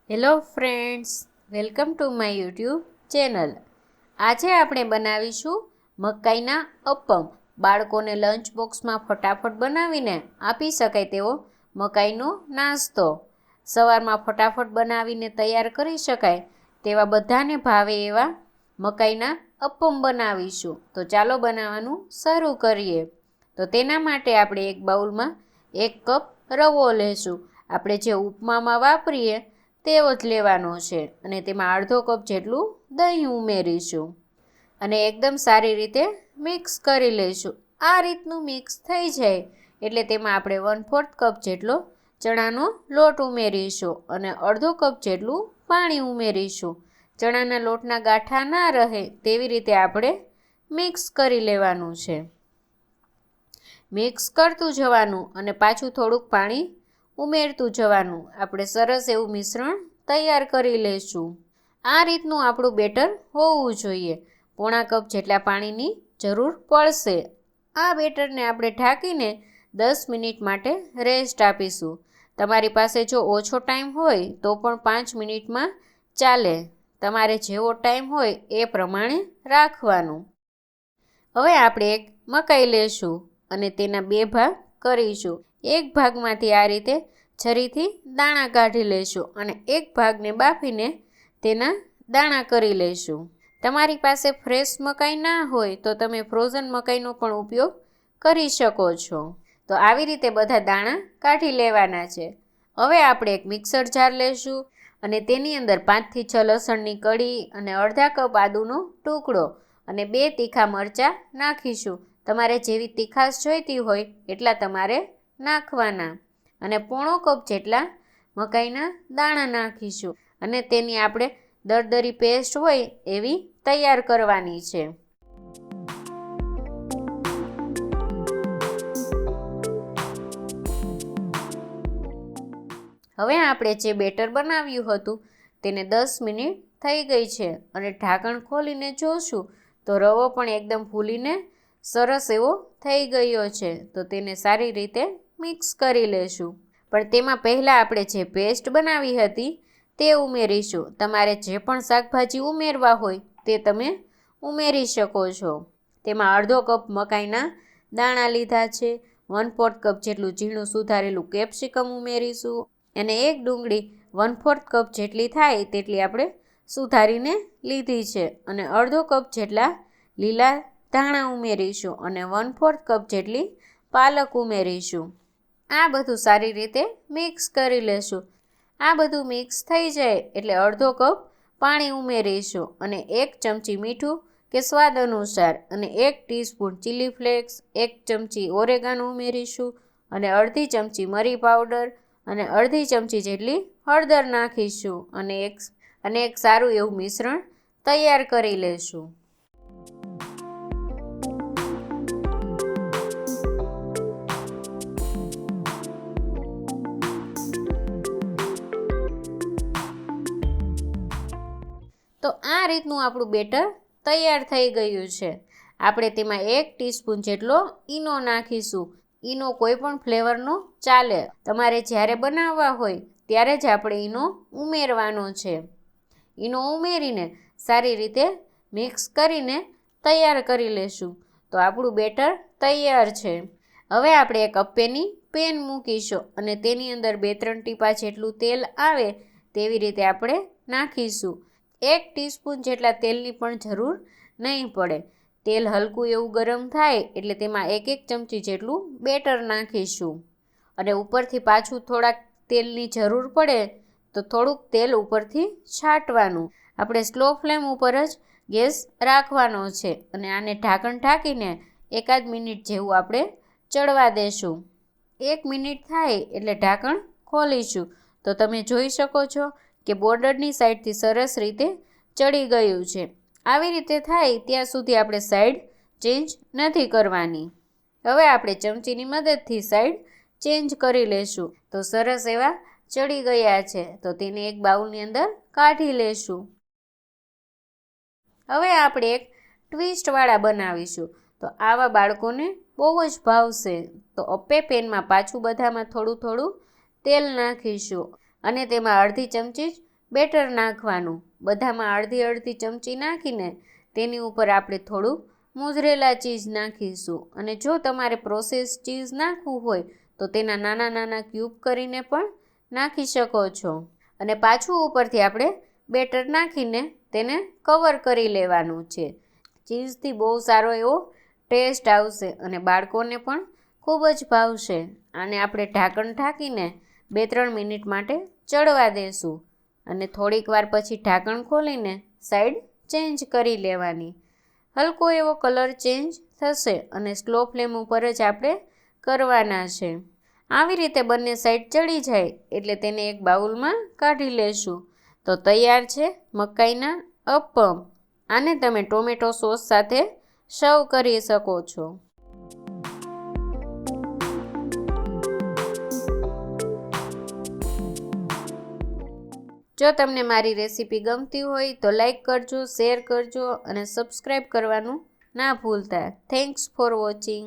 Hello friends, welcome to my YouTube channel. આજે આપણે બનાવીશું મકાઈના અપ્પમ. બાળકોને લંચ બોક્સમાં ફટાફટ બનાવીને આપી શકાય તેવો મકાઈનો નાસ્તો. સવારમાં ફટાફટ બનાવીને તૈયાર કરી શકાય તેવા બધાને ભાવે એવા મકાઈના અપ્પમ બનાવીશું. તો ચાલો બનાવવાનું શરૂ કરીએ. તો તેના માટે આપણે એક બાઉલમાં 1 કપ રવો લેશું. આપણે જે ઉપમામાં વાપરીએ તેવો જ લેવાનો છે અને તેમાં અડધો કપ જેટલું દહીં ઉમેરીશું અને એકદમ સારી રીતે મિક્સ કરી લઈશું. આ રીતનું મિક્સ થઈ જાય એટલે તેમાં આપણે 1/4 કપ જેટલો ચણાનો લોટ ઉમેરીશું અને અડધો કપ જેટલું પાણી ઉમેરીશું. ચણાના લોટના ગાંઠા ના રહે તેવી રીતે આપણે મિક્સ કરી લેવાનું છે. મિક્સ કરતું જવાનું અને પાછું થોડુંક પાણી ઉમેરતું જવાનું. આપણે સરસ એવું મિશ્રણ તૈયાર કરી લઈશું. આ રીતનું આપણું બેટર હોવું જોઈએ. પોણા કપ જેટલા પાણીની જરૂર પડશે. આ બેટરને આપણે ઢાંકીને 10 મિનિટ માટે રેસ્ટ આપીશું. તમારી પાસે જો ઓછો ટાઈમ હોય તો પણ 5 મિનિટમાં ચાલે. તમારે જેવો ટાઈમ હોય એ પ્રમાણે રાખવાનું. હવે આપણે એક મકાઈ લેશું અને તેના 2 ભાગ કરીશું. એક ભાગમાંથી આ રીતે છરીથી દાણા કાઢી લઈશું અને એક ભાગને બાફીને તેના દાણા કરી લઈશું. તમારી પાસે ફ્રેશ મકાઈ ના હોય તો તમે ફ્રોઝન મકાઈનો પણ ઉપયોગ કરી શકો છો. તો આવી રીતે બધા દાણા કાઢી લેવાના છે. હવે આપણે એક મિક્સર જાર લેશું અને તેની અંદર 5 થી 6 લસણની કળી અને અડધા કપ આદુનો ટુકડો અને 2 તીખા મરચાં નાખીશું. તમારે જેવી તીખાશ જોઈતી હોય એટલા તમારે નાખવાના અને પોણો કપ જેટલા મકાઈના દાણા નાખીશું અને તેની આપણે દરદરી પેસ્ટ હોય એવી તૈયાર કરવાની છે. હવે આપણે જે બેટર બનાવ્યું હતું તેને 10 મિનિટ થઈ ગઈ છે અને ઢાંકણ ખોલીને જોશું તો રવો પણ એકદમ ફૂલીને સરસ એવો થઈ ગયો છે. તો તેને સારી રીતે મિક્સ કરી લેશું. પણ તેમાં પહેલાં આપણે જે પેસ્ટ બનાવી હતી તે ઉમેરીશું. તમારે જે પણ શાકભાજી ઉમેરવા હોય તે તમે ઉમેરી શકો છો. તેમાં અડધો કપ મકાઈના દાણા લીધા છે, 1/4 કપ જેટલું ઝીણું સુધારેલું કેપ્સિકમ ઉમેરીશું અને એક ડુંગળી 1/4 કપ જેટલી થાય તેટલી આપણે સુધારીને લીધી છે અને અડધો કપ જેટલા લીલા ધાણા ઉમેરીશું અને 1/4 કપ જેટલી પાલક ઉમેરીશું. આ બધું સારી રીતે મિક્સ કરી લેશું. આ બધું મિક્સ થઈ જાય એટલે અડધો કપ પાણી ઉમેરીશું અને 1 ચમચી મીઠું કે સ્વાદ અનુસાર અને 1 ટીસ્પૂન ચીલી ફ્લેક્સ, 1 ચમચી ઓરેગાનો ઉમેરીશું અને અડધી ચમચી મરી પાવડર અને અડધી ચમચી જેટલી હળદર નાખીશું અને એક સારું એવું મિશ્રણ તૈયાર કરી લેશું. તો આ રીતનું આપણું બેટર તૈયાર થઈ ગયું છે. આપણે તેમાં 1 ટીસ્પૂન જેટલો ઈનો નાખીશું. ઈનો કોઈ પણ ફ્લેવરનો ચાલે. તમારે જ્યારે બનાવવા હોય ત્યારે જ આપણે ઈનો ઉમેરવાનો છે. ઈનો ઉમેરીને સારી રીતે મિક્સ કરીને તૈયાર કરી લેશું. તો આપણું બેટર તૈયાર છે. હવે આપણે એક અપ્પેની પેન મૂકીશું અને તેની અંદર 2-3 ટીપા જેટલું તેલ આવે તેવી રીતે આપણે નાખીશું. 1 ટીસ્પૂન જેટલા તેલની પણ જરૂર નહીં પડે. તેલ હલકું એવું ગરમ થાય એટલે તેમાં 1 ચમચી જેટલું બેટર નાખીશું અને ઉપરથી પાછું થોડાક તેલની જરૂર પડે તો થોડુંક તેલ ઉપરથી છાંટવાનું. આપણે સ્લો ફ્લેમ ઉપર જ ગેસ રાખવાનો છે અને આને ઢાંકણ ઢાંકીને 1 મિનિટ જેવું આપણે ચડવા દેશું. 1 મિનિટ થાય એટલે ઢાંકણ ખોલીશું તો તમે જોઈ શકો છો કે બોર્ડરની સાઈડથી સરસ રીતે ચડી ગયું છે. આવી રીતે થાય ત્યાં સુધી આપણે સાઈડ ચેન્જ નથી કરવાની. હવે આપણે ચમચીની મદદથી સાઈડ ચેન્જ કરી લેશું. તો સરસ એવા ચડી ગયા છે તો તેને એક બાઉલની અંદર કાઢી લેશું. હવે આપણે એક ટ્વિસ્ટવાળા બનાવીશું. તો આવા બાળકોને બહુ જ ભાવશે. તો અપ્પે પેનમાં પાછું બધામાં થોડું થોડું તેલ નાખીશું અને તેમાં અડધી ચમચી બેટર નાખવાનું. બધામાં અડધી અડધી ચમચી નાખીને તેની ઉપર આપણે થોડું મુઝરેલા ચીઝ નાખીશું. અને જો તમારે પ્રોસેસ ચીઝ નાખવું હોય તો તેના નાના નાના ક્યુબ કરીને પણ નાખી શકો છો. અને પાછું ઉપરથી આપણે બેટર નાખીને તેને કવર કરી લેવાનું છે. ચીઝથી બહુ સારો એવો ટેસ્ટ આવશે અને બાળકોને પણ ખૂબ જ ભાવશે. આને આપણે ઢાંકણ ઢાંકીને 2-3 મિનિટ માટે ચડવા દેશું અને થોડીક વાર પછી ઢાંકણ ખોલીને સાઈડ ચેન્જ કરી લેવાની. હલકો એવો કલર ચેન્જ થશે અને સ્લો ફ્લેમ ઉપર જ આપણે કરવાના છે. આવી રીતે બંને સાઈડ ચડી જાય એટલે તેને એક બાઉલમાં કાઢી લેશું. તો તૈયાર છે મકાઈના અપ્પમ. આને તમે ટોમેટો સોસ સાથે સર્વ કરી શકો છો. જો તમને મારી રેસીપી ગમતી હોય તો લાઈક કરજો, શેર કરજો અને સબસ્ક્રાઈબ કરવાનું ના ભૂલતા. Thanks for watching.